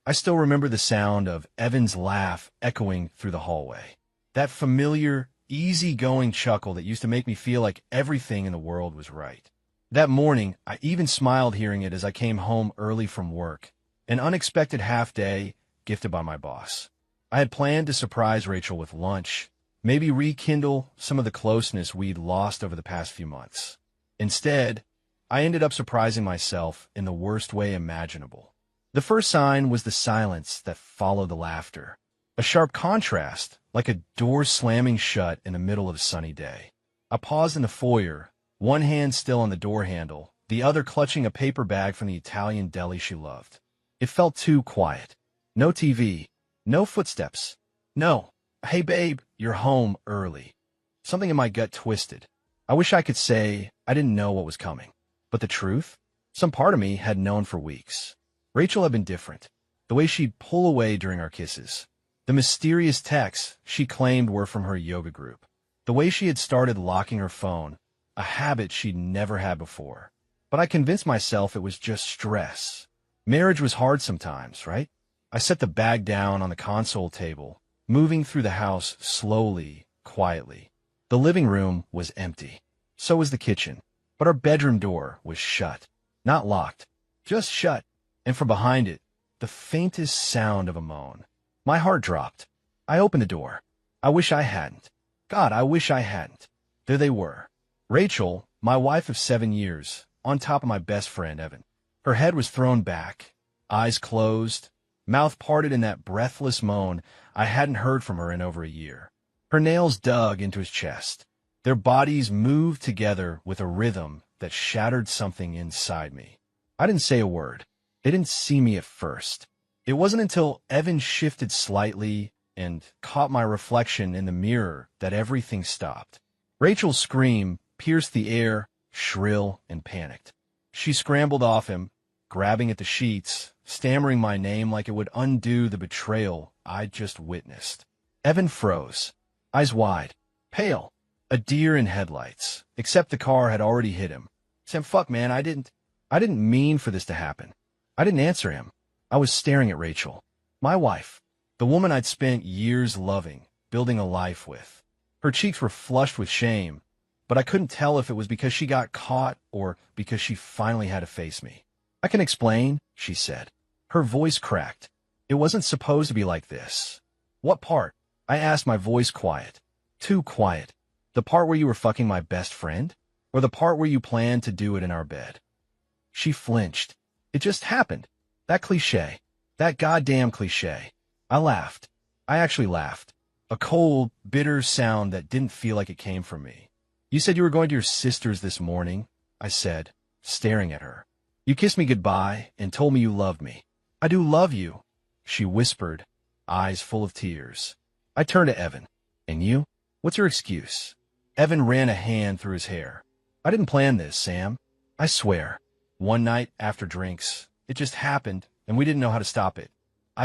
I still remember the sound of Evan's laugh echoing through the hallway. That familiar, easy-going chuckle that used to make me feel like everything in the world was right. That morning, I even smiled hearing it as I came home early from work, an unexpected half-day gifted by my boss. I had planned to surprise Rachel with lunch, maybe rekindle some of the closeness we'd lost over the past few months. Instead, I ended up surprising myself in the worst way imaginable. The first sign was the silence that followed the laughter, a sharp contrast, like a door slamming shut in the middle of a sunny day. I paused in the foyer, one hand still on the door handle, the other clutching a paper bag from the Italian deli she loved. It felt too quiet. No TV, no footsteps. No, "Hey babe, you're home early." Something in my gut twisted. I wish I could say I didn't know what was coming. But the truth? Some part of me had known for weeks. Rachel had been different. The way she'd pull away during our kisses. The mysterious texts she claimed were from her yoga group. The way she had started locking her phone, a habit she'd never had before. But I convinced myself it was just stress. Marriage was hard sometimes, right? I set the bag down on the console table, moving through the house slowly, quietly. The living room was empty. So was the kitchen. But our bedroom door was shut. Not locked, just shut. And from behind it, the faintest sound of a moan. My heart dropped. I opened the door. I wish I hadn't. God, I wish I hadn't. There they were. Rachel, my wife of 7 years, on top of my best friend, Evan. Her head was thrown back, eyes closed, mouth parted in that breathless moan I hadn't heard from her in over a year. Her nails dug into his chest. Their bodies moved together with a rhythm that shattered something inside me. I didn't say a word. They didn't see me at first. It wasn't until Evan shifted slightly and caught my reflection in the mirror that everything stopped. Rachel's scream pierced the air, shrill and panicked. She scrambled off him, grabbing at the sheets, stammering my name like it would undo the betrayal I'd just witnessed. Evan froze, eyes wide, pale, a deer in headlights, except the car had already hit him. Sam, fuck, man, I didn't mean for this to happen. I didn't answer him. I was staring at Rachel, my wife, the woman I'd spent years loving, building a life with. Her cheeks were flushed with shame, but I couldn't tell if it was because she got caught or because she finally had to face me. "I can explain," she said. Her voice cracked. "It wasn't supposed to be like this." "What part?" I asked, my voice quiet. Too quiet. "The part where you were fucking my best friend? Or the part where you planned to do it in our bed?" She flinched. "It just happened. That cliché. That goddamn cliché." I laughed. I actually laughed. A cold, bitter sound that didn't feel like it came from me. "You said you were going to your sister's this morning," I said, staring at her. "You kissed me goodbye and told me you loved me." "I do love you," she whispered, eyes full of tears. I turned to Evan. "And you? What's your excuse?" Evan ran a hand through his hair. "I didn't plan this, Sam. I swear. One night after drinks, it just happened, and we didn't know how to stop it.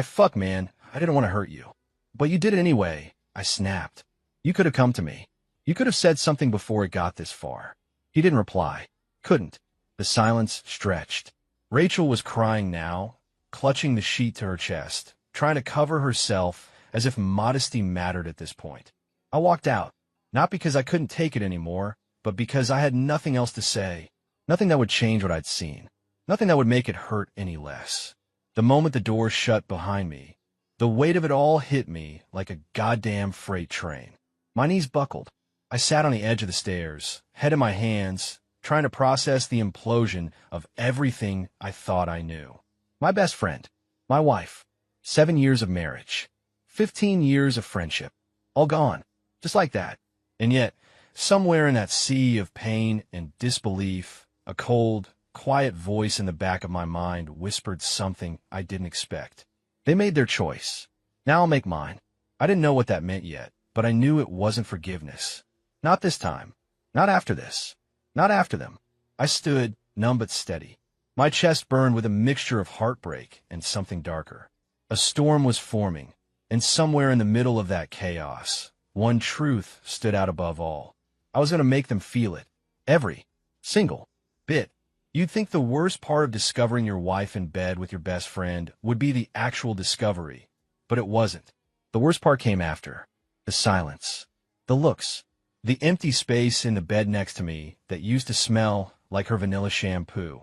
Fuck, man, I didn't want to hurt you. But you did it anyway," I snapped. "You could have come to me. You could have said something before it got this far." He didn't reply. Couldn't. The silence stretched. Rachel was crying now, clutching the sheet to her chest, trying to cover herself as if modesty mattered at this point. I walked out, not because I couldn't take it anymore, but because I had nothing else to say, nothing that would change what I'd seen, nothing that would make it hurt any less. The moment the door shut behind me, the weight of it all hit me like a goddamn freight train. My knees buckled. I sat on the edge of the stairs, head in my hands, trying to process the implosion of everything I thought I knew. My best friend, my wife, 7 years of marriage, 15 years of friendship, all gone, just like that. And yet, somewhere in that sea of pain and disbelief, a cold, quiet voice in the back of my mind whispered something I didn't expect. They made their choice. Now I'll make mine. I didn't know what that meant yet, but I knew it wasn't forgiveness. Not this time. Not after this. Not after them. I stood, numb but steady. My chest burned with a mixture of heartbreak and something darker. A storm was forming, and somewhere in the middle of that chaos, one truth stood out above all. I was going to make them feel it. Every single bit. You'd think the worst part of discovering your wife in bed with your best friend would be the actual discovery, but it wasn't. The worst part came after. The silence. The looks. The empty space in the bed next to me that used to smell like her vanilla shampoo.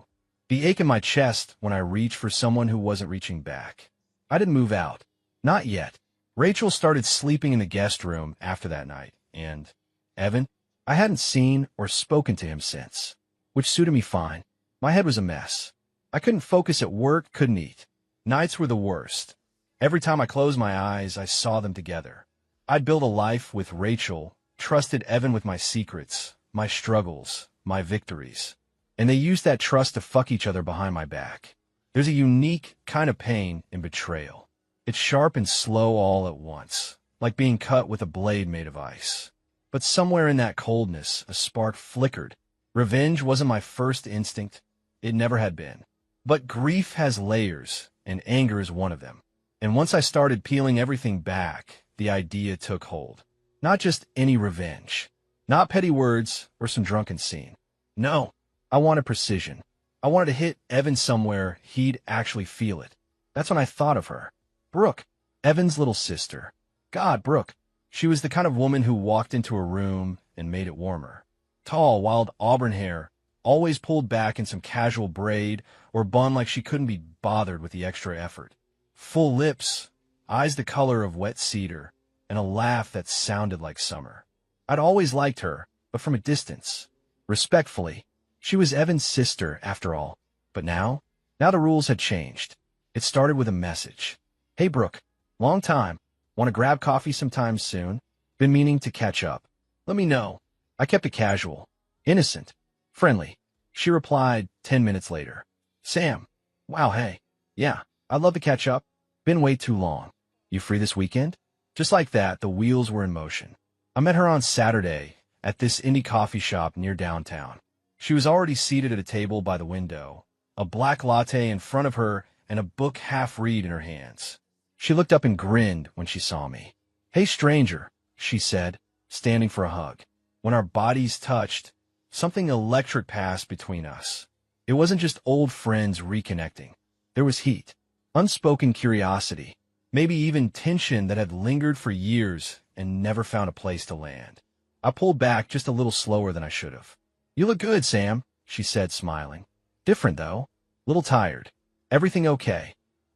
The ache in my chest when I reached for someone who wasn't reaching back. I didn't move out. Not yet. Rachel started sleeping in the guest room after that night, and Evan? I hadn't seen or spoken to him since, which suited me fine. My head was a mess. I couldn't focus at work, couldn't eat. Nights were the worst. Every time I closed my eyes, I saw them together. I'd built a life with Rachel, trusted Evan with my secrets, my struggles, my victories. And they used that trust to fuck each other behind my back. There's a unique kind of pain in betrayal. It's sharp and slow all at once, like being cut with a blade made of ice. But somewhere in that coldness, a spark flickered. Revenge wasn't my first instinct. It never had been. But grief has layers, and anger is one of them. And once I started peeling everything back, the idea took hold. Not just any revenge. Not petty words or some drunken scene. No, I wanted precision. I wanted to hit Evan somewhere he'd actually feel it. That's when I thought of her. Brooke, Evan's little sister. God, Brooke. She was the kind of woman who walked into a room and made it warmer. Tall, wild auburn hair, always pulled back in some casual braid or bun like she couldn't be bothered with the extra effort. Full lips, eyes the color of wet cedar, and a laugh that sounded like summer. I'd always liked her, but from a distance. Respectfully. She was Evan's sister, after all. But now the rules had changed. It started with a message. Hey, Brooke. Long time. Want to grab coffee sometime soon? Been meaning to catch up. Let me know. I kept it casual. Innocent. Friendly. She replied 10 minutes later. Sam. Wow, hey. Yeah, I'd love to catch up. Been way too long. You free this weekend? Just like that, the wheels were in motion. I met her on Saturday at this indie coffee shop near downtown. She was already seated at a table by the window, a black latte in front of her and a book half-read in her hands. She looked up and grinned when she saw me. Hey, stranger, she said, standing for a hug. When our bodies touched, something electric passed between us. It wasn't just old friends reconnecting. There was heat, unspoken curiosity, maybe even tension that had lingered for years and never found a place to land. I pulled back just a little slower than I should have. You look good, Sam, she said, smiling. Different, though. Little tired. Everything okay?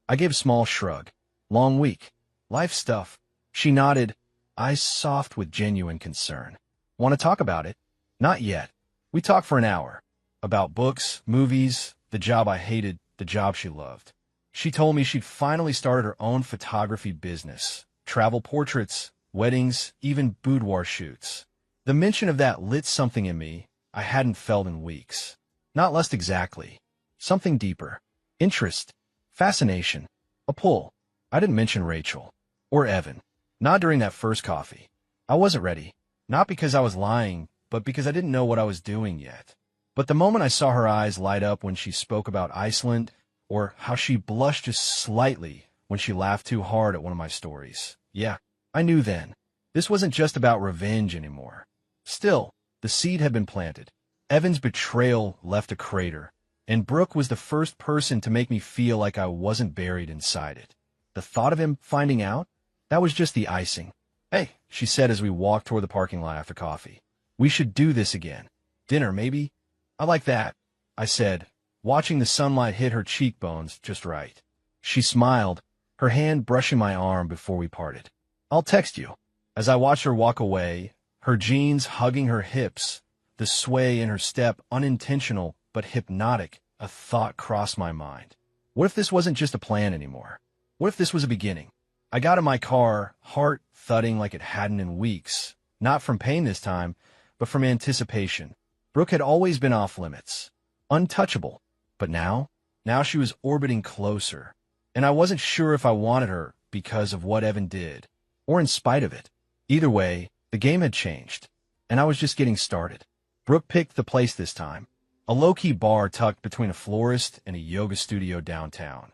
I gave a small shrug. Long week. Life stuff. She nodded, eyes soft with genuine concern. Want to talk about it? Not yet. We talked for an hour. About books, movies, the job I hated, the job she loved. She told me she'd finally started her own photography business. Travel portraits, weddings, even boudoir shoots. The mention of that lit something in me I hadn't felt in weeks. Not lust exactly. Something deeper. Interest. Fascination. A pull. I didn't mention Rachel. Or Evan. Not during that first coffee. I wasn't ready. Not because I was lying, but because I didn't know what I was doing yet. But the moment I saw her eyes light up when she spoke about Iceland, or how she blushed just slightly when she laughed too hard at one of my stories, yeah, I knew then. This wasn't just about revenge anymore. Still, the seed had been planted. Evan's betrayal left a crater, and Brooke was the first person to make me feel like I wasn't buried inside it. The thought of him finding out? That was just the icing. Hey, she said as we walked toward the parking lot after coffee. We should do this again. Dinner, maybe? I like that, I said, watching the sunlight hit her cheekbones just right. She smiled, her hand brushing my arm before we parted. I'll text you. As I watched her walk away, her jeans hugging her hips, the sway in her step unintentional but hypnotic, a thought crossed my mind. What if this wasn't just a plan anymore? What if this was a beginning? I got in my car, heart thudding like it hadn't in weeks, not from pain this time, but from anticipation. Brooke had always been off limits, untouchable, but now she was orbiting closer, and I wasn't sure if I wanted her because of what Evan did, or in spite of it. Either way, the game had changed, and I was just getting started. Brooke picked the place this time, a low-key bar tucked between a florist and a yoga studio downtown.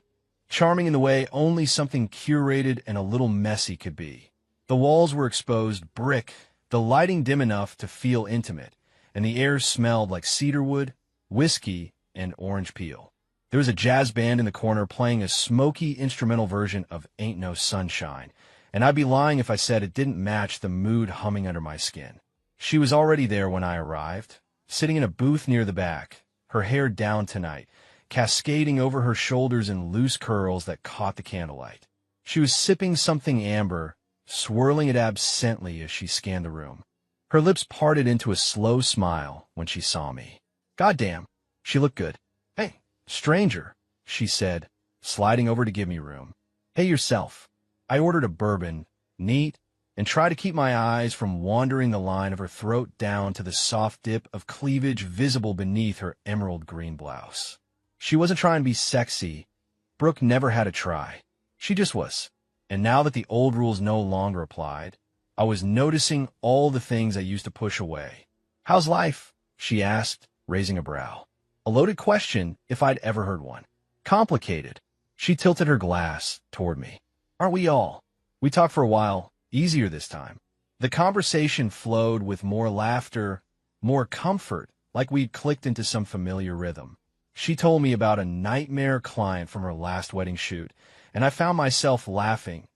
Charming in the way only something curated and a little messy could be. The walls were exposed brick, the lighting dim enough to feel intimate, and the air smelled like cedarwood, whiskey, and orange peel. There was a jazz band in the corner playing a smoky instrumental version of Ain't No Sunshine, and I'd be lying if I said it didn't match the mood humming under my skin. She was already there when I arrived, sitting in a booth near the back, her hair down tonight, cascading over her shoulders in loose curls that caught the candlelight. She was sipping something amber, swirling it absently as she scanned the room. Her lips parted into a slow smile when she saw me. Goddamn, she looked good. Hey, stranger, she said, sliding over to give me room. Hey yourself. I ordered a bourbon, neat, and tried to keep my eyes from wandering the line of her throat down to the soft dip of cleavage visible beneath her emerald green blouse. She wasn't trying to be sexy. Brooke never had a try. She just was. And now that the old rules no longer applied, I was noticing all the things I used to push away. How's life? She asked, raising a brow. A loaded question if I'd ever heard one. Complicated. She tilted her glass toward me. Aren't we all? We talked for a while, easier this time. The conversation flowed with more laughter, more comfort, like we'd clicked into some familiar rhythm. She told me about a nightmare client from her last wedding shoot, and I found myself laughing,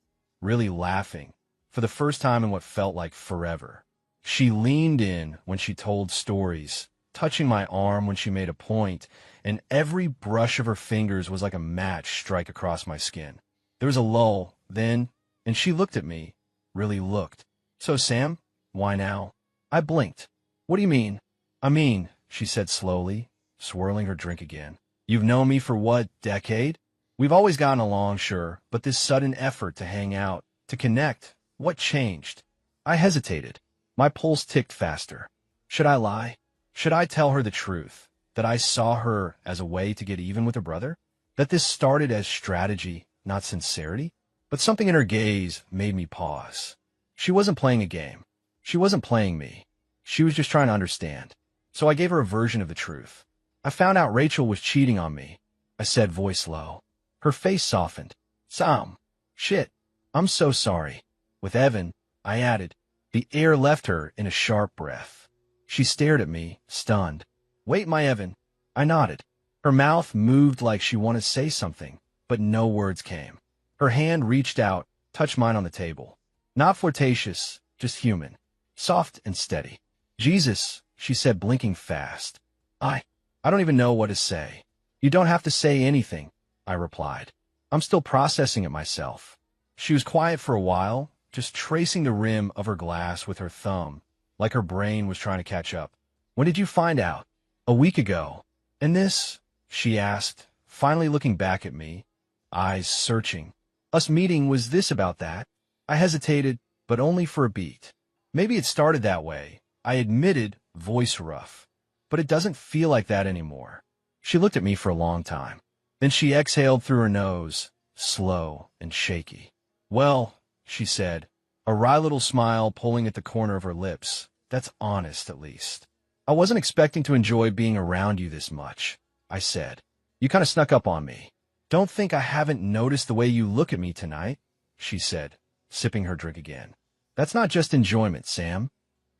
really laughing, for the first time in what felt like forever. She leaned in when she told stories, touching my arm when she made a point, and every brush of her fingers was like a match strike across my skin. There was a lull, then, and she looked at me, really looked. So, Sam, why now? I blinked. What do you mean? I mean, she said slowly, swirling her drink again. You've known me for what, decade? We've always gotten along, sure, but this sudden effort to hang out, to connect, what changed? I hesitated. My pulse ticked faster. Should I lie? Should I tell her the truth? That I saw her as a way to get even with her brother? That this started as strategy, not sincerity? But something in her gaze made me pause. She wasn't playing a game. She wasn't playing me. She was just trying to understand. So I gave her a version of the truth. I found out Rachel was cheating on me, I said, voice low. Her face softened. Sam. Shit. I'm so sorry. With Evan, I added. The air left her in a sharp breath. She stared at me, stunned. Wait, my Evan. I nodded. Her mouth moved like she wanted to say something, but no words came. Her hand reached out, touched mine on the table. Not flirtatious, just human. Soft and steady. Jesus, she said, blinking fast. I don't even know what to say. You don't have to say anything, I replied. I'm still processing it myself. She was quiet for a while, just tracing the rim of her glass with her thumb, like her brain was trying to catch up. When did you find out? A week ago. And this? She asked, finally looking back at me, eyes searching. Us meeting, was this about that? I hesitated, but only for a beat. Maybe it started that way, I admitted, voice rough. But it doesn't feel like that anymore. She looked at me for a long time. Then she exhaled through her nose, slow and shaky. Well, she said, a wry little smile pulling at the corner of her lips. That's honest, at least. I wasn't expecting to enjoy being around you this much, I said. You kind of snuck up on me. Don't think I haven't noticed the way you look at me tonight, she said, sipping her drink again. That's not just enjoyment, Sam.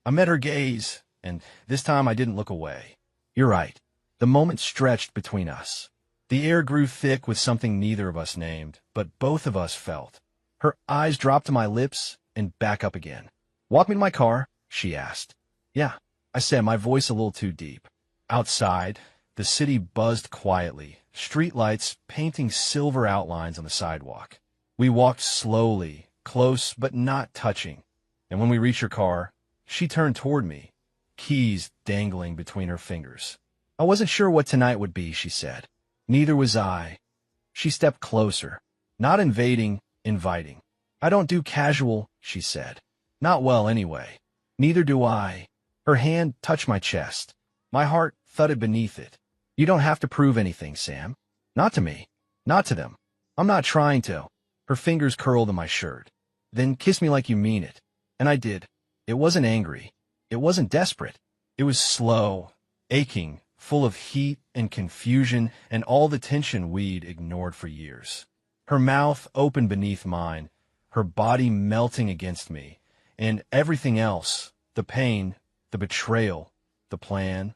I met her gaze, and this time I didn't look away. You're right. The moment stretched between us. The air grew thick with something neither of us named, but both of us felt. Her eyes dropped to my lips and back up again. Walk me to my car, she asked. Yeah, I said, my voice a little too deep. Outside, the city buzzed quietly, streetlights painting silver outlines on the sidewalk. We walked slowly, close but not touching, and when we reached her car, she turned toward me, keys dangling between her fingers. I wasn't sure what tonight would be, she said. Neither was I. She stepped closer, not invading, inviting. I don't do casual, she said. Not well, anyway. Neither do I. Her hand touched my chest. My heart thudded beneath it. You don't have to prove anything, Sam. Not to me. Not to them. I'm not trying to. Her fingers curled in my shirt. Then kiss me like you mean it. And I did. It wasn't angry. It wasn't desperate. It was slow, aching, full of heat and confusion and all the tension we'd ignored for years. Her mouth opened beneath mine, her body melting against me, and everything else, the pain, the betrayal, the plan,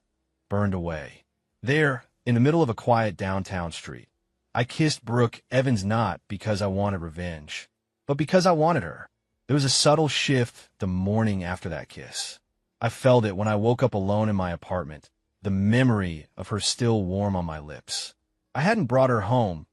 burned away. There, in the middle of a quiet downtown street. I kissed Brooke Evans not because I wanted revenge, but because I wanted her. There was a subtle shift the morning after that kiss. I felt it when I woke up alone in my apartment, the memory of her still warm on my lips. I hadn't brought her home,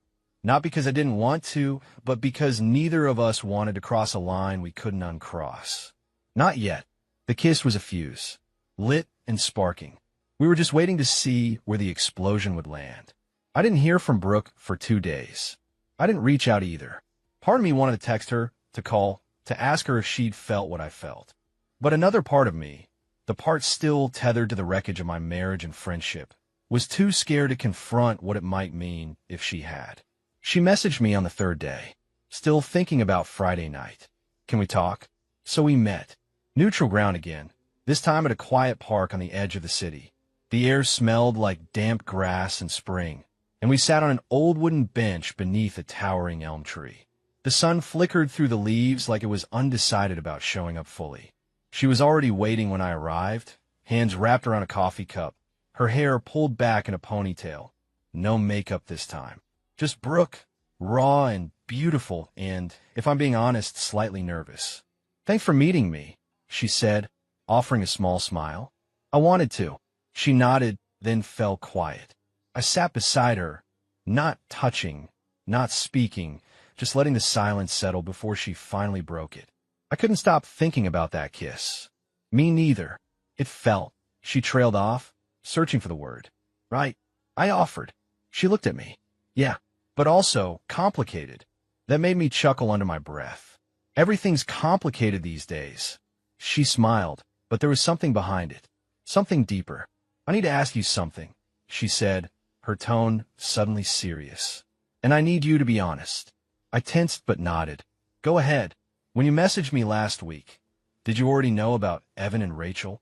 not because I didn't want to, but because neither of us wanted to cross a line we couldn't uncross. Not yet. The kiss was a fuse, lit and sparking. We were just waiting to see where the explosion would land. I didn't hear from Brooke for 2 days. I didn't reach out either. Part of me wanted to text her, to call, to ask her if she'd felt what I felt. But another part of me, the part still tethered to the wreckage of my marriage and friendship, was too scared to confront what it might mean if she had. She messaged me on the 3rd day, still thinking about Friday night. Can we talk? So we met. Neutral ground again, this time at a quiet park on the edge of the city. The air smelled like damp grass and spring, and we sat on an old wooden bench beneath a towering elm tree. The sun flickered through the leaves like it was undecided about showing up fully. She was already waiting when I arrived, hands wrapped around a coffee cup, her hair pulled back in a ponytail. No makeup this time. Just Brooke, raw and beautiful and, if I'm being honest, slightly nervous. "Thanks for meeting me," she said, offering a small smile. I wanted to. She nodded, then fell quiet. I sat beside her, not touching, not speaking, just letting the silence settle before she finally broke it. I couldn't stop thinking about that kiss. Me neither. It felt. She trailed off, searching for the word. Right. I offered. She looked at me. Yeah, but also complicated. That made me chuckle under my breath. Everything's complicated these days. She smiled, but there was something behind it. Something deeper. I need to ask you something, she said, her tone suddenly serious. And I need you to be honest. I tensed but nodded. Go ahead. When you messaged me last week, did you already know about Evan and Rachel?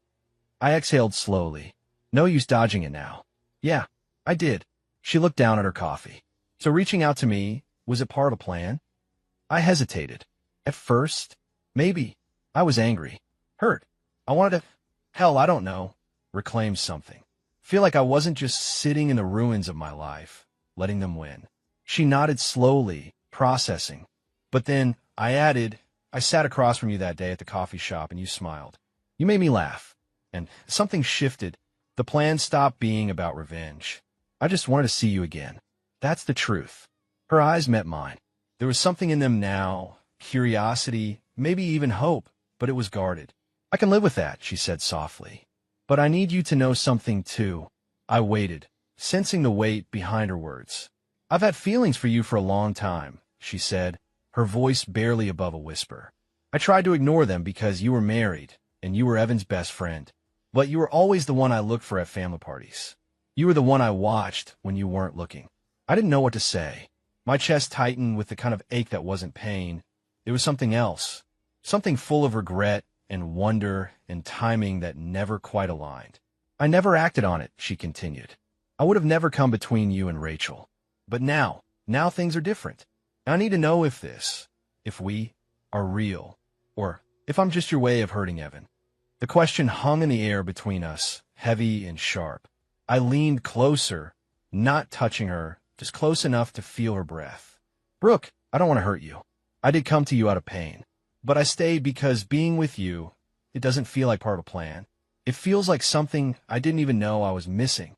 I exhaled slowly. No use dodging it now. Yeah, I did. She looked down at her coffee. So reaching out to me, was it part of a plan? I hesitated. At first, maybe. I was angry. Hurt. I wanted to, hell, I don't know, reclaim something. Feel like I wasn't just sitting in the ruins of my life, letting them win. She nodded slowly, processing. But then, I added, I sat across from you that day at the coffee shop and you smiled. You made me laugh. And something shifted. The plan stopped being about revenge. I just wanted to see you again. That's the truth. Her eyes met mine. There was something in them now, curiosity, maybe even hope, but it was guarded. I can live with that, she said softly. But I need you to know something too. I waited, sensing the weight behind her words. I've had feelings for you for a long time, she said, her voice barely above a whisper. I tried to ignore them because you were married, and you were Evan's best friend. But you were always the one I looked for at family parties. You were the one I watched when you weren't looking. I didn't know what to say. My chest tightened with the kind of ache that wasn't pain. It was something else. Something full of regret and wonder and timing that never quite aligned. I never acted on it, she continued. I would have never come between you and Rachel. But now things are different. I need to know if we are real, or if I'm just your way of hurting Evan. The question hung in the air between us, heavy and sharp. I leaned closer, not touching her, just close enough to feel her breath. Brooke, I don't want to hurt you. I did come to you out of pain. But I stayed because being with you, it doesn't feel like part of a plan. It feels like something I didn't even know I was missing.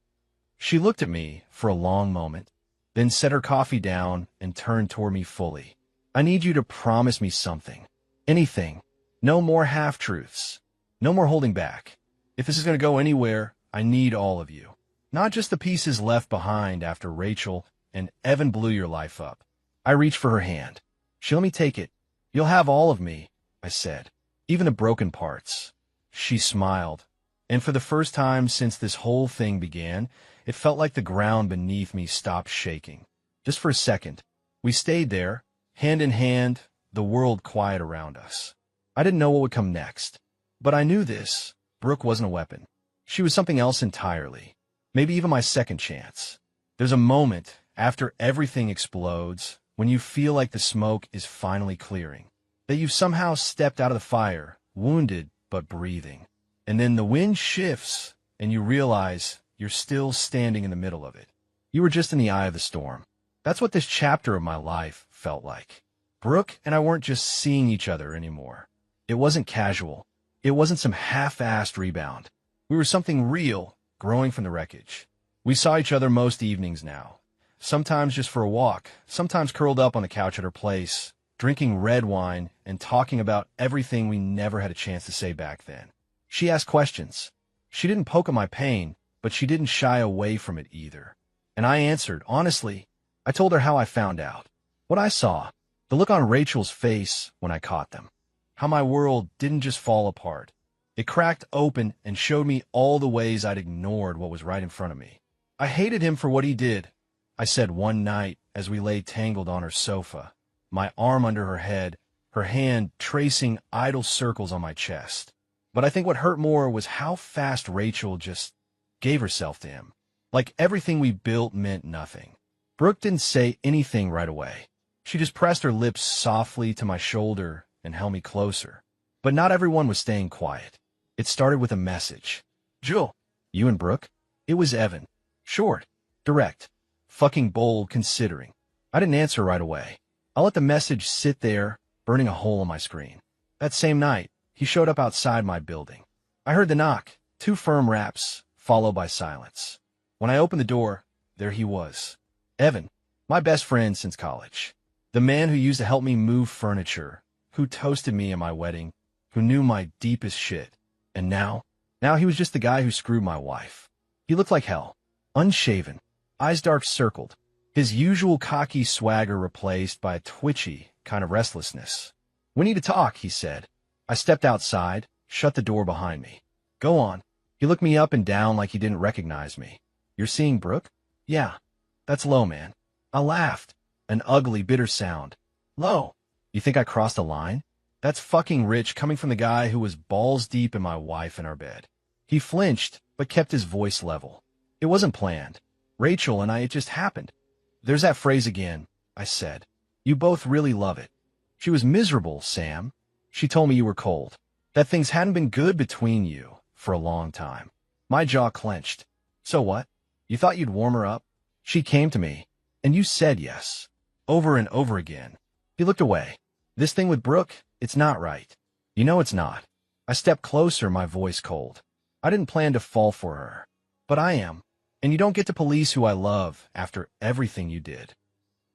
She looked at me for a long moment, then set her coffee down and turned toward me fully. I need you to promise me something. Anything. No more half-truths. No more holding back. If this is going to go anywhere, I need all of you. Not just the pieces left behind after Rachel and Evan blew your life up. I reached for her hand. She let me take it. You'll have all of me, I said. Even the broken parts. She smiled. And for the first time since this whole thing began, it felt like the ground beneath me stopped shaking. Just for a second. We stayed there, hand in hand, the world quiet around us. I didn't know what would come next. But I knew this. Brooke wasn't a weapon. She was something else entirely. Maybe even my second chance. There's a moment, after everything explodes, when you feel like the smoke is finally clearing. That you've somehow stepped out of the fire, wounded but breathing. And then the wind shifts, and you realize you're still standing in the middle of it. You were just in the eye of the storm. That's what this chapter of my life felt like. Brooke and I weren't just seeing each other anymore. It wasn't casual. It wasn't some half-assed rebound. We were something real, growing from the wreckage. We saw each other most evenings now. Sometimes just for a walk, sometimes curled up on the couch at her place, drinking red wine and talking about everything we never had a chance to say back then. She asked questions. She didn't poke at my pain, but she didn't shy away from it either. And I answered, honestly. I told her how I found out, what I saw, the look on Rachel's face when I caught them, how my world didn't just fall apart. It cracked open and showed me all the ways I'd ignored what was right in front of me. I hated him for what he did, I said one night as we lay tangled on her sofa, my arm under her head, her hand tracing idle circles on my chest. But I think what hurt more was how fast Rachel just gave herself to him. Like everything we built meant nothing. Brooke didn't say anything right away. She just pressed her lips softly to my shoulder and held me closer. But not everyone was staying quiet. It started with a message. Jill, you and Brooke? It was Evan. Short, direct, fucking bold considering. I didn't answer right away. I let the message sit there, burning a hole on my screen. That same night, he showed up outside my building. I heard the knock, 2 firm raps, followed by silence. When I opened the door, there he was. Evan, my best friend since college. The man who used to help me move furniture, who toasted me at my wedding, who knew my deepest shit. And now he was just the guy who screwed my wife. He looked like hell. Unshaven, eyes dark circled, his usual cocky swagger replaced by a twitchy kind of restlessness. We need to talk, he said. I stepped outside, shut the door behind me. Go on. He looked me up and down like he didn't recognize me. You're seeing Brooke? Yeah. That's low, man. I laughed. An ugly, bitter sound. Low. You think I crossed a line? That's fucking rich coming from the guy who was balls deep in my wife in our bed. He flinched, but kept his voice level. It wasn't planned. Rachel and I, it just happened. There's that phrase again, I said. You both really love it. She was miserable, Sam. She told me you were cold. That things hadn't been good between you for a long time. My jaw clenched. So what? You thought you'd warm her up? She came to me, and you said yes. Over and over again. He looked away. This thing with Brooke, it's not right. You know it's not. I stepped closer, my voice cold. I didn't plan to fall for her. But I am. And you don't get to police who I love after everything you did.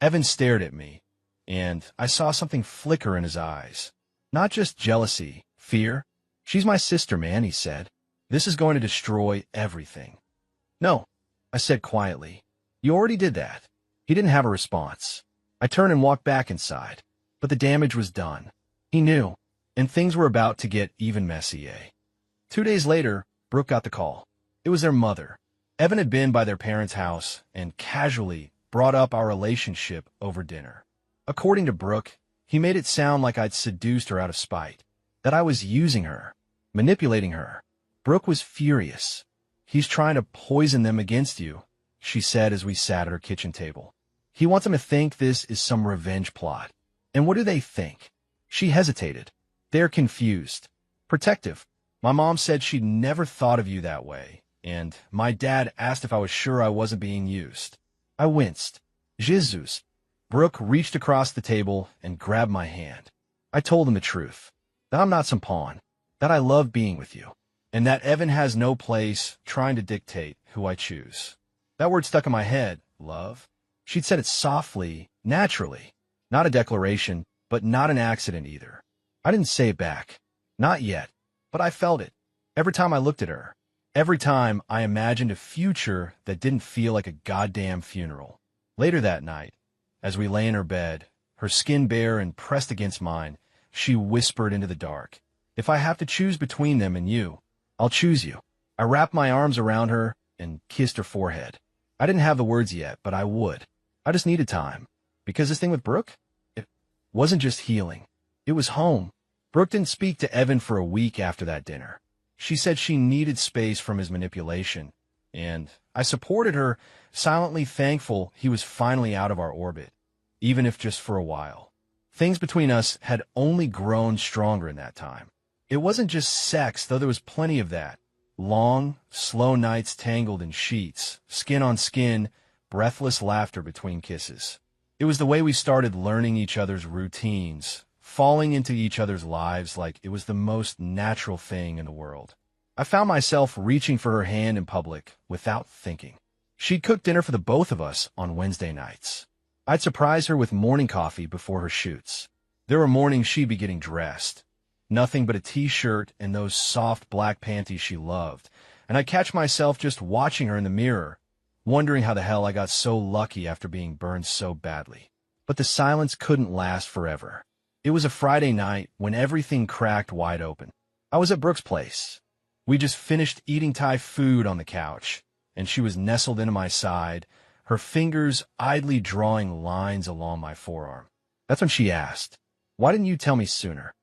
Evan stared at me, and I saw something flicker in his eyes. Not just jealousy, fear. She's my sister, man, he said. This is going to destroy everything. No, I said quietly. You already did that. He didn't have a response. I turned and walked back inside. But the damage was done. He knew, and things were about to get even messier. 2 days later, Brooke got the call. It was their mother. Evan had been by their parents' house and casually brought up our relationship over dinner. According to Brooke, he made it sound like I'd seduced her out of spite, that I was using her, manipulating her. Brooke was furious. He's trying to poison them against you, she said as we sat at her kitchen table. He wants them to think this is some revenge plot. And what do they think? She hesitated. They're confused. Protective. My mom said she'd never thought of you that way. And my dad asked if I was sure I wasn't being used. I winced. Jesus. Brooke reached across the table and grabbed my hand. I told him the truth. That I'm not some pawn. That I love being with you. And that Evan has no place trying to dictate who I choose. That word stuck in my head. Love. She'd said it softly, naturally. Not a declaration, but not an accident either. I didn't say it back. Not yet. But I felt it. Every time I looked at her. Every time I imagined a future that didn't feel like a goddamn funeral. Later that night, as we lay in her bed, her skin bare and pressed against mine, she whispered into the dark, "If I have to choose between them and you, I'll choose you." I wrapped my arms around her and kissed her forehead. I didn't have the words yet, but I would. I just needed time. Because this thing with Brooke, it wasn't just healing. It was home. Brooke didn't speak to Evan for a week after that dinner. She said she needed space from his manipulation, and I supported her, silently thankful he was finally out of our orbit, even if just for a while. Things between us had only grown stronger in that time. It wasn't just sex, though there was plenty of that. Long, slow nights tangled in sheets, skin on skin, breathless laughter between kisses. It was the way we started learning each other's routines, falling into each other's lives like it was the most natural thing in the world. I found myself reaching for her hand in public without thinking. She'd cooked dinner for the both of us on Wednesday nights. I'd surprise her with morning coffee before her shoots. There were mornings she'd be getting dressed. Nothing but a t-shirt and those soft black panties she loved, and I'd catch myself just watching her in the mirror, wondering how the hell I got so lucky after being burned so badly. But the silence couldn't last forever. It was a Friday night when everything cracked wide open. I was at Brooke's place. We just finished eating Thai food on the couch, and she was nestled into my side, her fingers idly drawing lines along my forearm. That's when she asked, "Why didn't you tell me sooner?"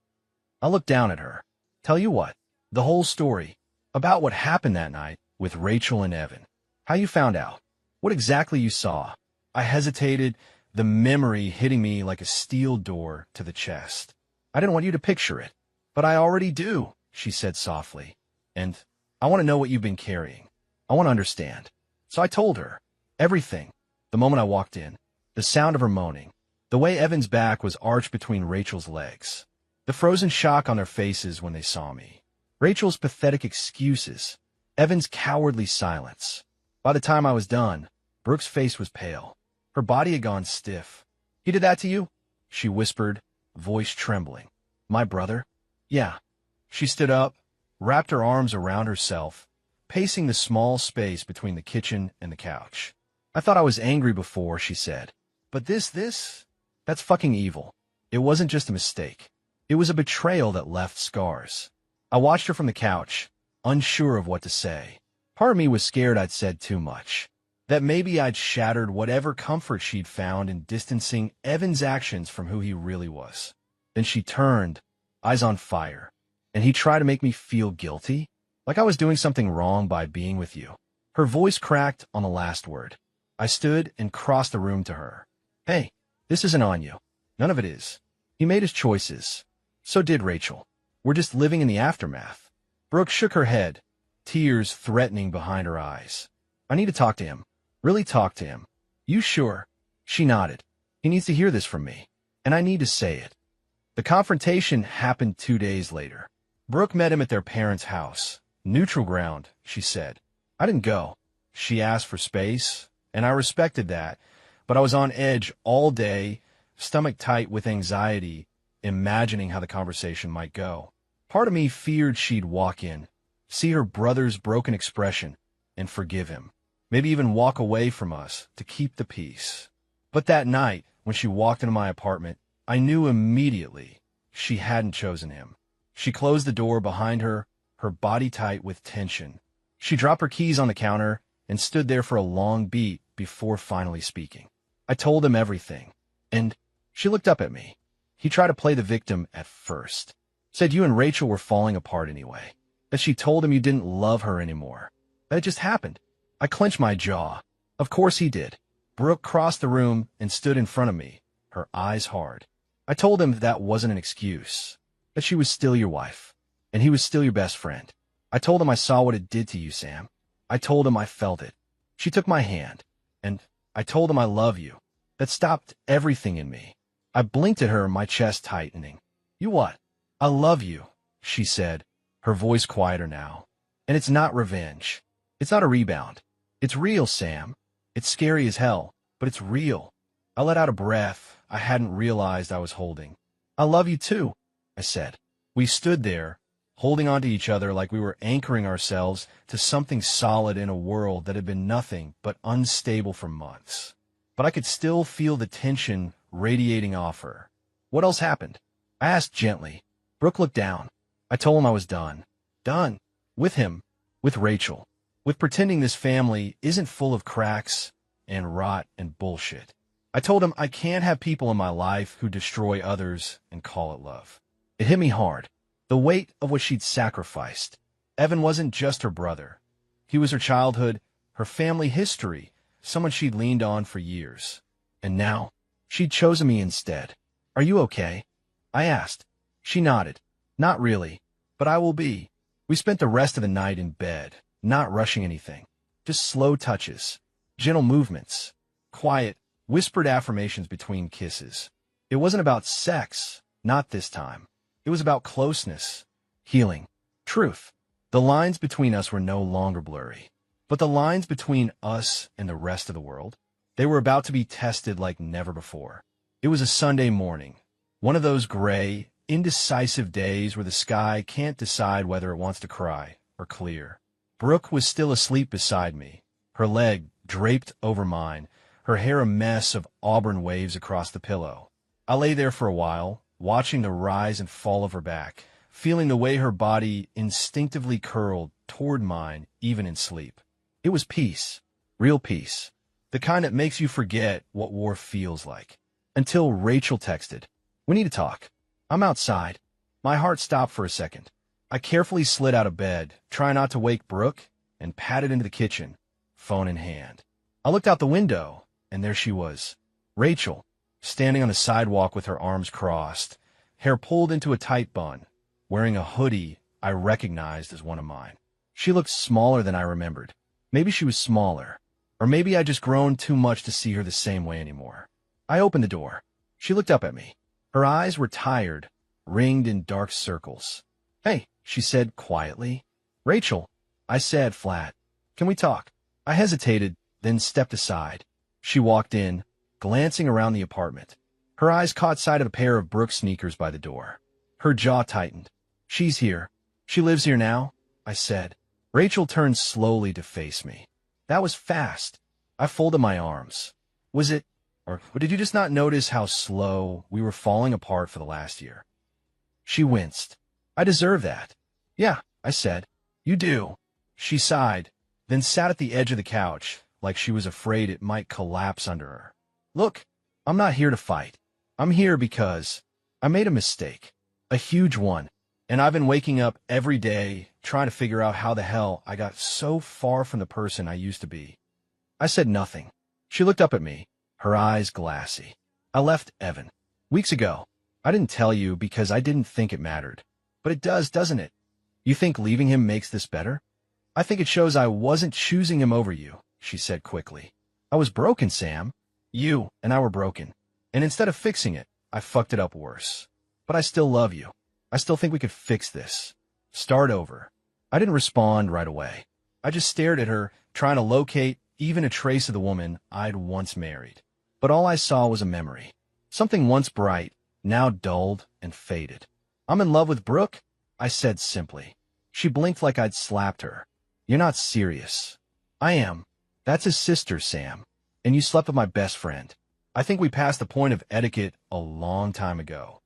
I looked down at her. "Tell you what, the whole story, about what happened that night with Rachel and Evan. How you found out. What exactly you saw." I hesitated, the memory hitting me like a steel door to the chest. "I didn't want you to picture it, but I already do," she said softly. "And I want to know what you've been carrying. I want to understand." So I told her. Everything. The moment I walked in. The sound of her moaning. The way Evan's back was arched between Rachel's legs. The frozen shock on their faces when they saw me. Rachel's pathetic excuses. Evan's cowardly silence. By the time I was done, Brooke's face was pale. Her body had gone stiff. "He did that to you?" she whispered, voice trembling. "My brother?" "Yeah." She stood up, wrapped her arms around herself, pacing the small space between the kitchen and the couch. "I thought I was angry before," she said. "But that's fucking evil. It wasn't just a mistake. It was a betrayal that left scars." I watched her from the couch, unsure of what to say. Part of me was scared I'd said too much, that maybe I'd shattered whatever comfort she'd found in distancing Evan's actions from who he really was. Then she turned, eyes on fire, and he tried to make me feel guilty, like I was doing something wrong by being with you. Her voice cracked on the last word. I stood and crossed the room to her. "Hey, this isn't on you. None of it is. He made his choices. So did Rachel. We're just living in the aftermath." Brooke shook her head, tears threatening behind her eyes. "I need to talk to him. Really talk to him." "You sure?" She nodded. "He needs to hear this from me, and I need to say it." The confrontation happened 2 days later. Brooke met him at their parents' house. "Neutral ground," she said. I didn't go. She asked for space, and I respected that, but I was on edge all day, stomach tight with anxiety, imagining how the conversation might go. Part of me feared she'd walk in, see her brother's broken expression, and forgive him. Maybe even walk away from us to keep the peace. But that night, when she walked into my apartment, I knew immediately she hadn't chosen him. She closed the door behind her, her body tight with tension. She dropped her keys on the counter and stood there for a long beat before finally speaking. I told him everything, and she looked up at me. He tried to play the victim at first. Said you and Rachel were falling apart anyway. That she told him you didn't love her anymore. That it just happened. I clenched my jaw. Of course he did. Brooke crossed the room and stood in front of me, her eyes hard. I told him that wasn't an excuse. That she was still your wife, and he was still your best friend. I told him I saw what it did to you, Sam. I told him I felt it. She took my hand, and I told him I love you. That stopped everything in me. I blinked at her, my chest tightening. "You what?" "I love you," she said, her voice quieter now. "And it's not revenge. It's not a rebound. It's real, Sam. It's scary as hell, but it's real." I let out a breath I hadn't realized I was holding. "I love you too," I said. We stood there, holding on to each other like we were anchoring ourselves to something solid in a world that had been nothing but unstable for months. But I could still feel the tension radiating off her. "What else happened?" I asked gently. Brooke looked down. I told him I was done. Done. With him. With Rachel. With pretending this family isn't full of cracks and rot and bullshit. I told him I can't have people in my life who destroy others and call it love. It hit me hard. The weight of what she'd sacrificed. Evan wasn't just her brother. He was her childhood, her family history, someone she'd leaned on for years. And now, she'd chosen me instead. "Are you okay?" I asked. She nodded. "Not really, but I will be." We spent the rest of the night in bed, not rushing anything. Just slow touches. gentle movements, quiet, whispered affirmations between kisses. It wasn't about sex, not this time. It was about closeness, healing, truth. The lines between us were no longer blurry. But the lines between us and the rest of the world, they were about to be tested like never before. It was a Sunday morning, one of those gray, indecisive days where the sky can't decide whether it wants to cry or clear. Brooke was still asleep beside me, her leg draped over mine, her hair a mess of auburn waves across the pillow. I lay there for a while, watching the rise and fall of her back, feeling the way her body instinctively curled toward mine even in sleep. It was peace, real peace, the kind that makes you forget what war feels like. Until Rachel texted, "We need to talk. I'm outside." My heart stopped for a second. I carefully slid out of bed, trying not to wake Brooke, and padded into the kitchen, phone in hand. I looked out the window, and there she was, Rachel, standing on the sidewalk with her arms crossed, hair pulled into a tight bun, wearing a hoodie I recognized as one of mine. She looked smaller than I remembered. Maybe she was smaller, or maybe I'd just grown too much to see her the same way anymore. I opened the door. She looked up at me. Her eyes were tired, ringed in dark circles. "Hey," she said quietly. "Rachel," I said flat. "Can we talk?" I hesitated, then stepped aside. She walked in, glancing around the apartment. Her eyes caught sight of a pair of Brooks sneakers by the door. Her jaw tightened. "She's here. She lives here now," I said. Rachel turned slowly to face me. That was fast. I folded my arms. Was it, or did you just not notice how slow we were falling apart for the last year? She winced. "I deserve that." "Yeah," I said. "You do." She sighed, then sat at the edge of the couch, like she was afraid it might collapse under her. "Look, I'm not here to fight. I'm here because I made a mistake. A huge one. And I've been waking up every day trying to figure out how the hell I got so far from the person I used to be." I said nothing. She looked up at me, her eyes glassy. "I left Evan weeks ago. I didn't tell you because I didn't think it mattered. But it does, doesn't it? You think leaving him makes this better?" "I think it shows I wasn't choosing him over you," she said quickly. "I was broken, Sam. You and I were broken. And instead of fixing it, I fucked it up worse. But I still love you. I still think we could fix this. Start over." I didn't respond right away. I just stared at her, trying to locate even a trace of the woman I'd once married. But all I saw was a memory. Something once bright, now dulled and faded. "I'm in love with Brooke," I said simply. She blinked like I'd slapped her. "You're not serious." "I am. That's his sister, Sam. And you slept with my best friend. I think we passed the point of etiquette a long time ago."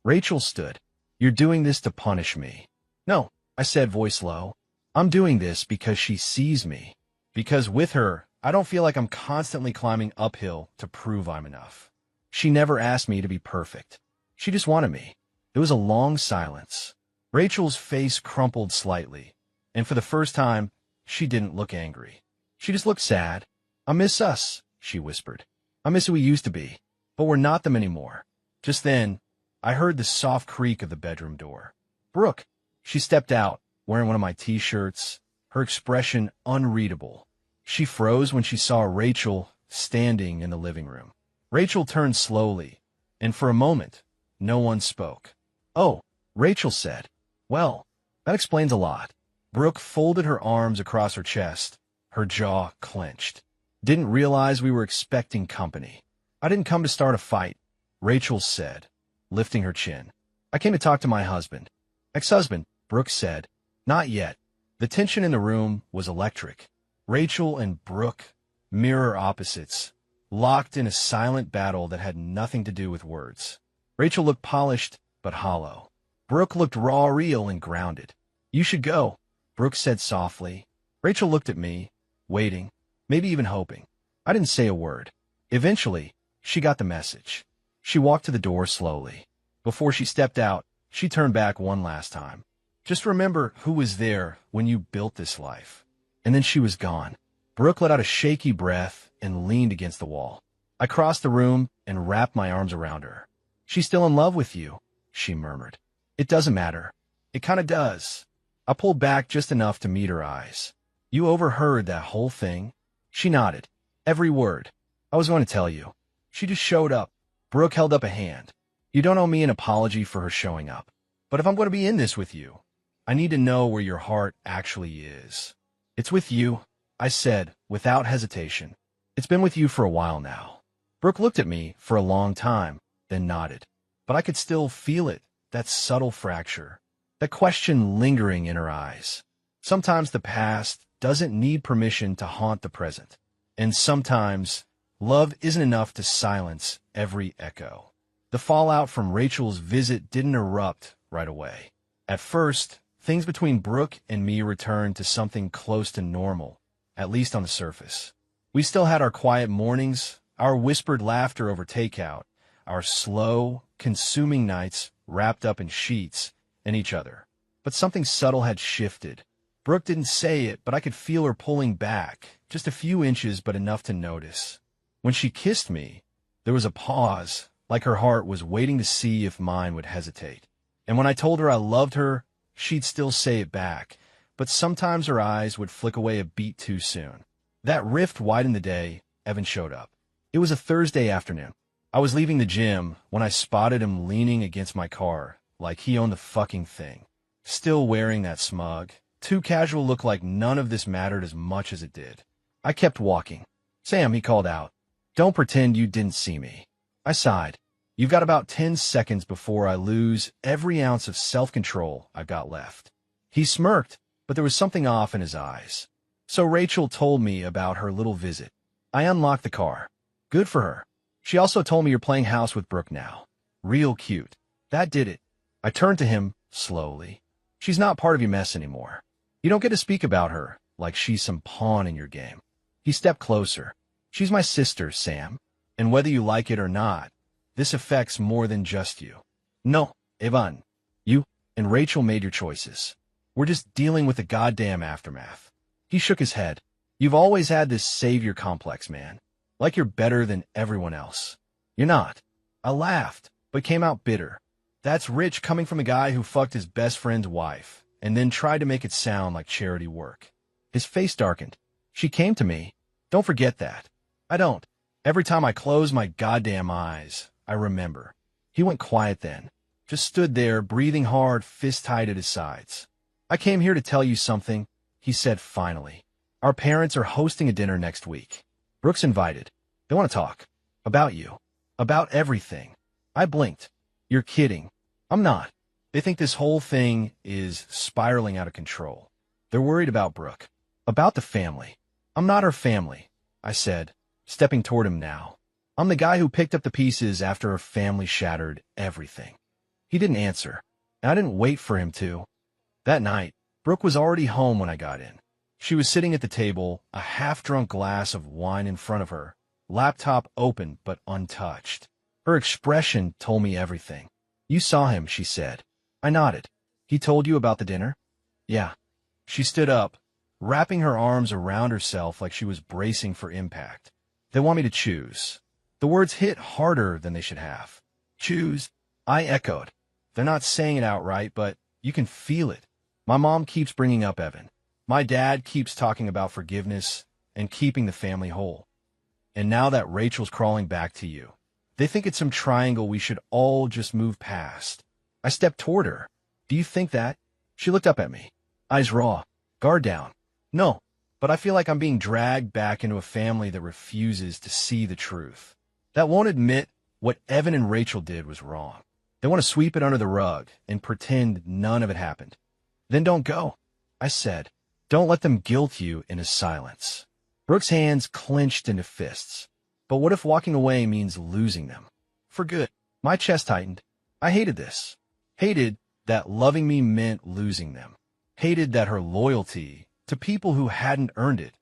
Rachel stood. "You're doing this to punish me." "No," I said, voice low. "I'm doing this because she sees me. Because with her, I don't feel like I'm constantly climbing uphill to prove I'm enough. She never asked me to be perfect. She just wanted me." There was a long silence. Rachel's face crumpled slightly, and for the first time, she didn't look angry. She just looked sad. "I miss us," she whispered. "I miss who we used to be, but we're not them anymore." Just then, I heard the soft creak of the bedroom door. "Brooke." She stepped out, wearing one of my t-shirts, her expression unreadable. She froze when she saw Rachel standing in the living room. Rachel turned slowly, and for a moment, no one spoke. "Oh," Rachel said. "Well, that explains a lot." Brooke folded her arms across her chest, her jaw clenched. "Didn't realize we were expecting company." "I didn't come to start a fight," Rachel said, lifting her chin. "I came to talk to my husband." "Ex-husband," Brooke said. "Not yet." The tension in the room was electric. Rachel and Brooke, mirror opposites, locked in a silent battle that had nothing to do with words. Rachel looked polished but hollow. Brooke looked raw, real, and grounded. "You should go," Brooke said softly. Rachel looked at me, waiting, maybe even hoping. I didn't say a word. Eventually, she got the message. She walked to the door slowly. Before she stepped out, she turned back one last time. "Just remember who was there when you built this life." And then she was gone. Brooke let out a shaky breath and leaned against the wall. I crossed the room and wrapped my arms around her. "She's still in love with you," she murmured. "It doesn't matter." "It kind of does." I pulled back just enough to meet her eyes. "You overheard that whole thing?" She nodded. Every word. I was going to tell you. She just showed up. Brooke held up a hand. You don't owe me an apology for her showing up. But if I'm going to be in this with you, I need to know where your heart actually is. It's with you, I said, without hesitation. It's been with you for a while now. Brooke looked at me for a long time, then nodded. But I could still feel it, that subtle fracture, that question lingering in her eyes. Sometimes the past doesn't need permission to haunt the present. And sometimes love isn't enough to silence every echo. The fallout from Rachel's visit didn't erupt right away. At first, things between Brooke and me returned to something close to normal, at least on the surface. We still had our quiet mornings, our whispered laughter over takeout, our slow, consuming nights wrapped up in sheets and each other. But something subtle had shifted. Brooke didn't say it, but I could feel her pulling back, just a few inches but enough to notice. When she kissed me, there was a pause, like her heart was waiting to see if mine would hesitate. And when I told her I loved her, she'd still say it back, but sometimes her eyes would flick away a beat too soon. That rift widened the day Evan showed up. It was a Thursday afternoon. I was leaving the gym when I spotted him leaning against my car, like he owned the fucking thing. Still wearing that smug, too casual look like none of this mattered as much as it did. I kept walking. Sam, he called out. Don't pretend you didn't see me. I sighed. You've got about 10 seconds before I lose every ounce of self-control I've got left. He smirked, but there was something off in his eyes. So Rachel told me about her little visit. I unlocked the car. Good for her. She also told me you're playing house with Brooke now. Real cute. That did it. I turned to him, slowly. She's not part of your mess anymore. You don't get to speak about her like she's some pawn in your game. He stepped closer. She's my sister, Sam. And whether you like it or not, this affects more than just you. No, Evan. You and Rachel made your choices. We're just dealing with the goddamn aftermath. He shook his head. You've always had this savior complex, man. Like you're better than everyone else. You're not. I laughed, but came out bitter. That's rich coming from a guy who fucked his best friend's wife and then tried to make it sound like charity work. His face darkened. She came to me. Don't forget that. I don't. Every time I close my goddamn eyes, I remember. He went quiet then. Just stood there, breathing hard, fist tight at his sides. I came here to tell you something, he said finally. Our parents are hosting a dinner next week. Brooke's invited. They want to talk. About you. About everything. I blinked. You're kidding. I'm not. They think this whole thing is spiraling out of control. They're worried about Brooke. About the family. I'm not her family, I said, stepping toward him now. I'm the guy who picked up the pieces after her family shattered everything. He didn't answer, and I didn't wait for him to. That night, Brooke was already home when I got in. She was sitting at the table, a half-drunk glass of wine in front of her, laptop open but untouched. Her expression told me everything. You saw him, she said. I nodded. He told you about the dinner? Yeah. She stood up, wrapping her arms around herself like she was bracing for impact. They want me to choose. The words hit harder than they should have. Choose, I echoed. They're not saying it outright, but you can feel it. My mom keeps bringing up Evan. My dad keeps talking about forgiveness and keeping the family whole. And now that Rachel's crawling back to you, they think it's some triangle we should all just move past. I stepped toward her. Do you think that? She looked up at me. Eyes raw. Guard down. No, but I feel like I'm being dragged back into a family that refuses to see the truth. That won't admit what Evan and Rachel did was wrong. They want to sweep it under the rug and pretend none of it happened. Then don't go, I said. Don't let them guilt you into silence. Brooke's hands clenched into fists. But what if walking away means losing them? For good. My chest tightened. I hated this. Hated that loving me meant losing them. Hated that her loyalty to people who hadn't earned it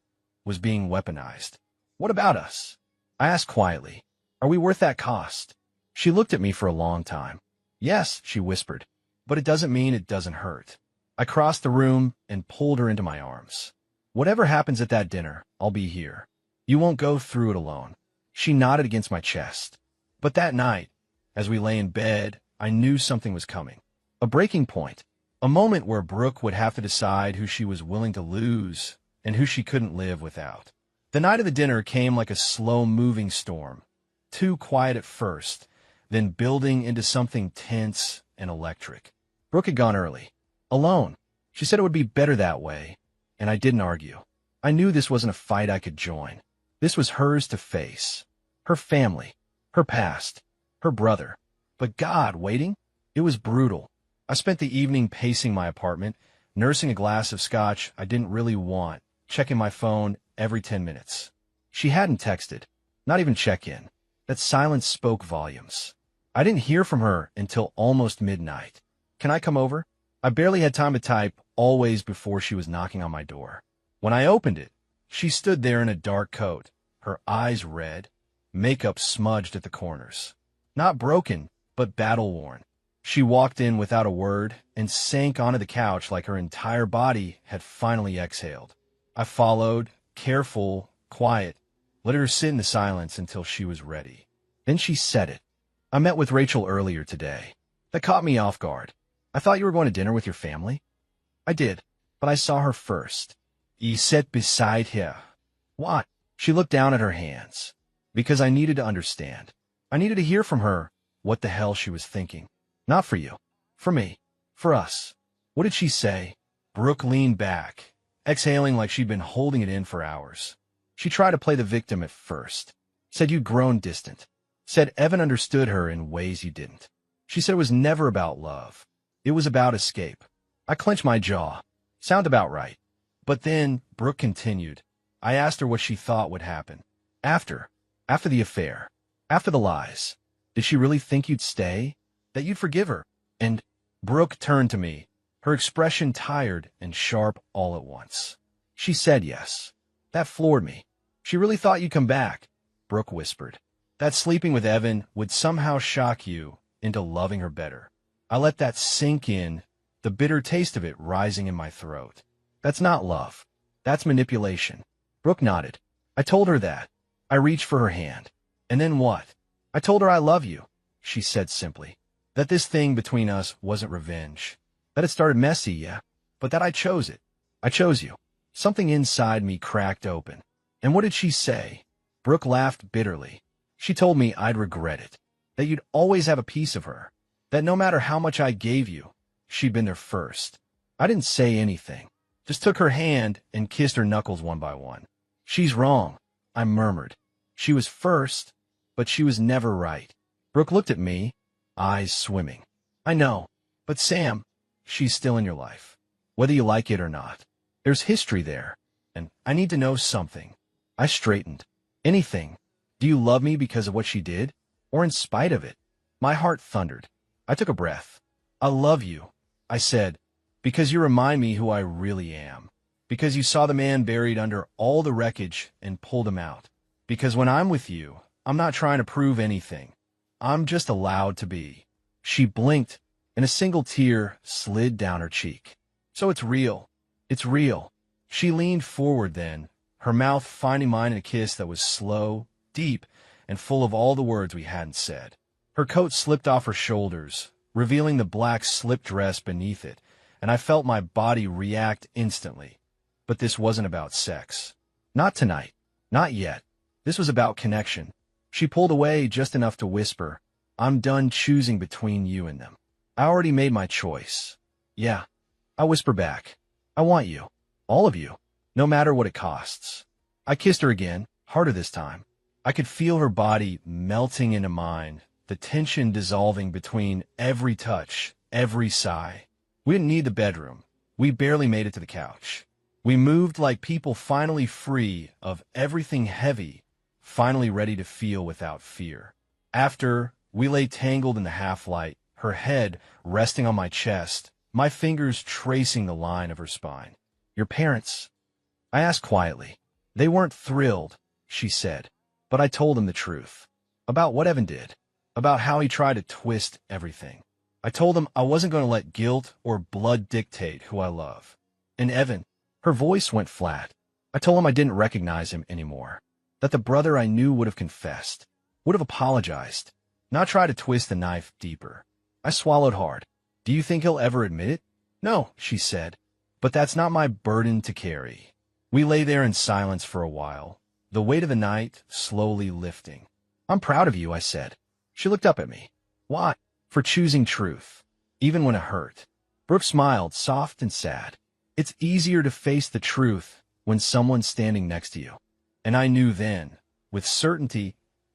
was being weaponized. What about us? I asked quietly. Are we worth that cost? She looked at me for a long time. Yes, she whispered, but it doesn't mean it doesn't hurt. I crossed the room and pulled her into my arms. Whatever happens at that dinner, I'll be here. You won't go through it alone. She nodded against my chest. But that night, as we lay in bed, I knew something was coming. A breaking point. A moment where Brooke would have to decide who she was willing to lose and who she couldn't live without. The night of the dinner came like a slow-moving storm, too quiet at first, then building into something tense and electric. Brooke had gone early, alone. She said it would be better that way, and I didn't argue. I knew this wasn't a fight I could join. This was hers to face. Her family, her past, her brother. But God, waiting? It was brutal. I spent the evening pacing my apartment, nursing a glass of scotch I didn't really want, checking my phone every 10 minutes. She hadn't texted, not even check-in. That silence spoke volumes. I didn't hear from her until almost midnight. Can I come over? I barely had time to type, always before she was knocking on my door. When I opened it, she stood there in a dark coat, her eyes red, makeup smudged at the corners. Not broken, but battle-worn. She walked in without a word and sank onto the couch like her entire body had finally exhaled. I followed, careful, quiet, let her sit in the silence until she was ready. Then she said it. I met with Rachel earlier today. That caught me off guard. I thought you were going to dinner with your family. I did, but I saw her first. You sat beside her. What? She looked down at her hands. Because I needed to understand. I needed to hear from her what the hell she was thinking. Not for you. For me. For us. What did she say? Brooke leaned back, exhaling like she'd been holding it in for hours. She tried to play the victim at first. Said you'd grown distant. Said Evan understood her in ways you didn't. She said it was never about love. It was about escape. I clenched my jaw. Sound about right. But then, Brooke continued. I asked her what she thought would happen. After the affair. After the lies. Did she really think you'd stay? That you'd forgive her? And Brooke turned to me, her expression tired and sharp all at once. She said yes. That floored me. She really thought you'd come back, Brooke whispered. That sleeping with Evan would somehow shock you into loving her better. I let that sink in, the bitter taste of it rising in my throat. That's not love. That's manipulation. Brooke nodded. I told her that. I reached for her hand. And then what? I told her I love you, she said simply. That this thing between us wasn't revenge. That it started messy, yeah, but that I chose it. I chose you. Something inside me cracked open. And what did she say? Brooke laughed bitterly. She told me I'd regret it. That you'd always have a piece of her. That no matter how much I gave you, she'd been there first. I didn't say anything. Just took her hand and kissed her knuckles one by one. She's wrong, I murmured. She was first, but she was never right. Brooke looked at me, eyes swimming. I know, but Sam, she's still in your life. Whether you like it or not. There's history there, and I need to know something. I straightened. Anything. Do you love me because of what she did? Or in spite of it? My heart thundered. I took a breath. I love you, I said, because you remind me who I really am. Because you saw the man buried under all the wreckage and pulled him out. Because when I'm with you, I'm not trying to prove anything. I'm just allowed to be. She blinked, and a single tear slid down her cheek. So it's real. It's real. She leaned forward then, her mouth finding mine in a kiss that was slow, deep, and full of all the words we hadn't said. Her coat slipped off her shoulders, revealing the black slip dress beneath it, and I felt my body react instantly. But this wasn't about sex. Not tonight. Not yet. This was about connection. She pulled away just enough to whisper, I'm done choosing between you and them. I already made my choice. Yeah. I whisper back. I want you. All of you. No matter what it costs. I kissed her again, harder this time. I could feel her body melting into mine, the tension dissolving between every touch, every sigh. We didn't need the bedroom. We barely made it to the couch. We moved like people finally free of everything heavy, finally ready to feel without fear. After, we lay tangled in the half-light, her head resting on my chest, my fingers tracing the line of her spine. Your parents? I asked quietly. They weren't thrilled, she said, but I told them the truth. About what Evan did. About how he tried to twist everything. I told them I wasn't going to let guilt or blood dictate who I love. And Evan, her voice went flat. I told him I didn't recognize him anymore. That the brother I knew would have confessed, would have apologized, not tried to twist the knife deeper. I swallowed hard. Do you think he'll ever admit it? No, she said, but that's not my burden to carry. We lay there in silence for a while, the weight of the night slowly lifting. "I'm proud of you," I said. She looked up at me. "Why?" "For choosing truth, even when it hurt." Brooke smiled, soft and sad. "It's easier to face the truth when someone's standing next to you." And I knew then, with certainty,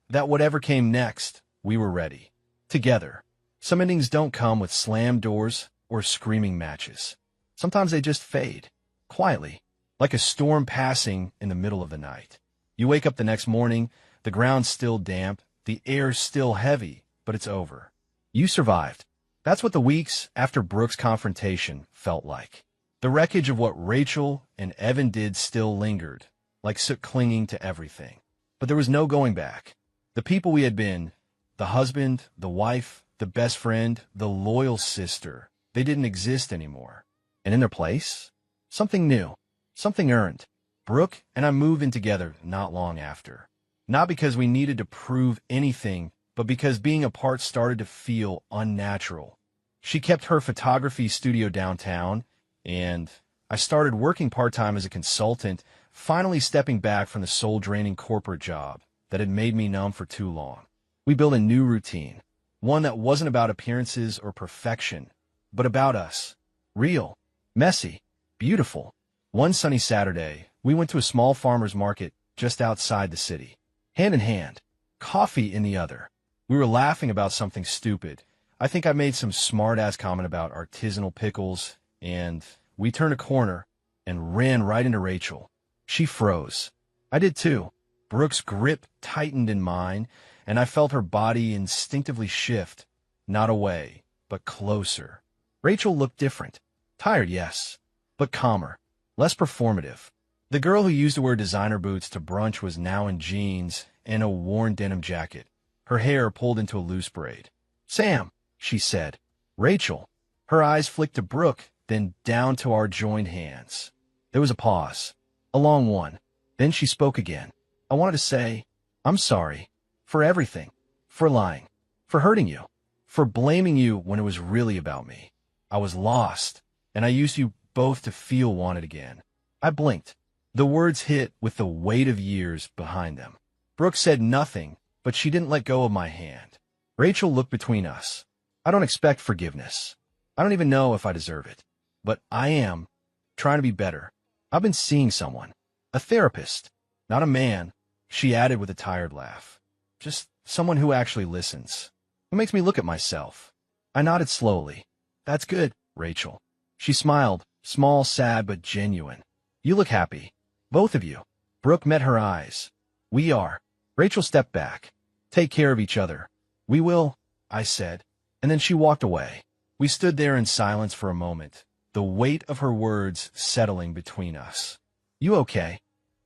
that whatever came next, we were ready. Together. Some endings don't come with slammed doors or screaming matches. Sometimes they just fade, quietly, like a storm passing in the middle of the night. You wake up the next morning, the ground's still damp, the air's still heavy, but it's over. You survived. That's what the weeks after Brooke's confrontation felt like. The wreckage of what Rachel and Evan did still lingered, like soot clinging to everything. But there was no going back. The people we had been, the husband, the wife, the best friend, the loyal sister, they didn't exist anymore. And in their place, something new, something earned. Brooke and I moved in together not long after. Not because we needed to prove anything, but because being apart started to feel unnatural. She kept her photography studio downtown, and I started working part-time as a consultant, finally stepping back from the soul-draining corporate job that had made me numb for too long. We built a new routine, one that wasn't about appearances or perfection, but about us. Real, messy, beautiful. One sunny Saturday, we went to a small farmer's market just outside the city. Hand in hand, coffee in the other. We were laughing about something stupid. I think I made some smart-ass comment about artisanal pickles, and we turned a corner and ran right into Rachel. She froze. I did too. Brooke's grip tightened in mine, and I felt her body instinctively shift, not away, but closer. Rachel looked different. Tired, yes, but calmer, less performative. The girl who used to wear designer boots to brunch was now in jeans and a worn denim jacket, her hair pulled into a loose braid. "Sam," she said. "Rachel." Her eyes flicked to Brooke, then down to our joined hands. There was a pause, a long one. Then she spoke again. "I wanted to say, I'm sorry. For everything. For lying. For hurting you. For blaming you when it was really about me. I was lost, and I used you both to feel wanted again." I blinked. The words hit with the weight of years behind them. Brooke said nothing, but she didn't let go of my hand. Rachel looked between us. "I don't expect forgiveness. I don't even know if I deserve it. But I am trying to be better. I've been seeing someone. A therapist. Not a man," she added with a tired laugh. "Just someone who actually listens. Who makes me look at myself." I nodded slowly. "That's good, Rachel." She smiled, small, sad, but genuine. "You look happy. Both of you." Brooke met her eyes. "We are." Rachel stepped back. "Take care of each other." "We will," I said. And then she walked away. We stood there in silence for a moment, the weight of her words settling between us. "You okay?"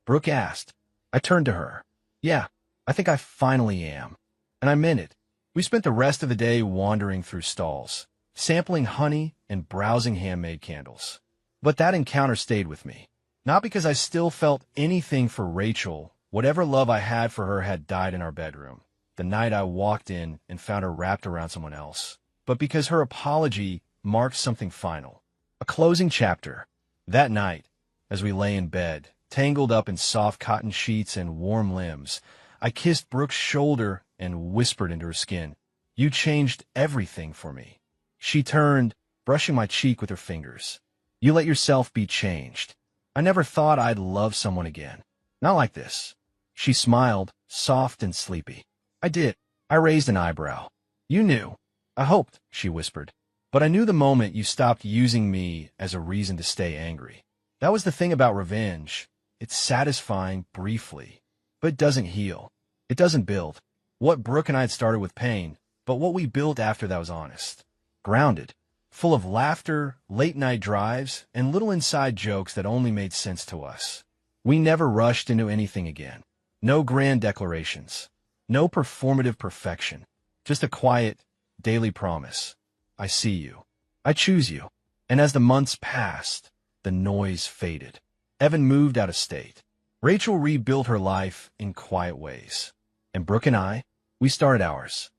Brooke asked. I turned to her. "Yeah, I think I finally am." And I meant it. We spent the rest of the day wandering through stalls, sampling honey and browsing handmade candles. But that encounter stayed with me. Not because I still felt anything for Rachel. Whatever love I had for her had died in our bedroom, the night I walked in and found her wrapped around someone else, but because her apology marked something final. A closing chapter. That night, as we lay in bed, tangled up in soft cotton sheets and warm limbs, I kissed Brooke's shoulder and whispered into her skin, "You changed everything for me." She turned, brushing my cheek with her fingers. "You let yourself be changed. I never thought I'd love someone again. Not like this." She smiled, soft and sleepy. "I did." I raised an eyebrow. "You knew." "I hoped," she whispered. "But I knew the moment you stopped using me as a reason to stay angry." That was the thing about revenge. It's satisfying briefly, but it doesn't heal. It doesn't build. What Brooke and I had started with pain, but what we built after that was honest. Grounded. Full of laughter, late-night drives, and little inside jokes that only made sense to us. We never rushed into anything again. No grand declarations. No performative perfection. Just a quiet, daily promise. I see you. I choose you. And as the months passed, the noise faded. Evan moved out of state. Rachel rebuilt her life in quiet ways. And Brooke and I, we started ours.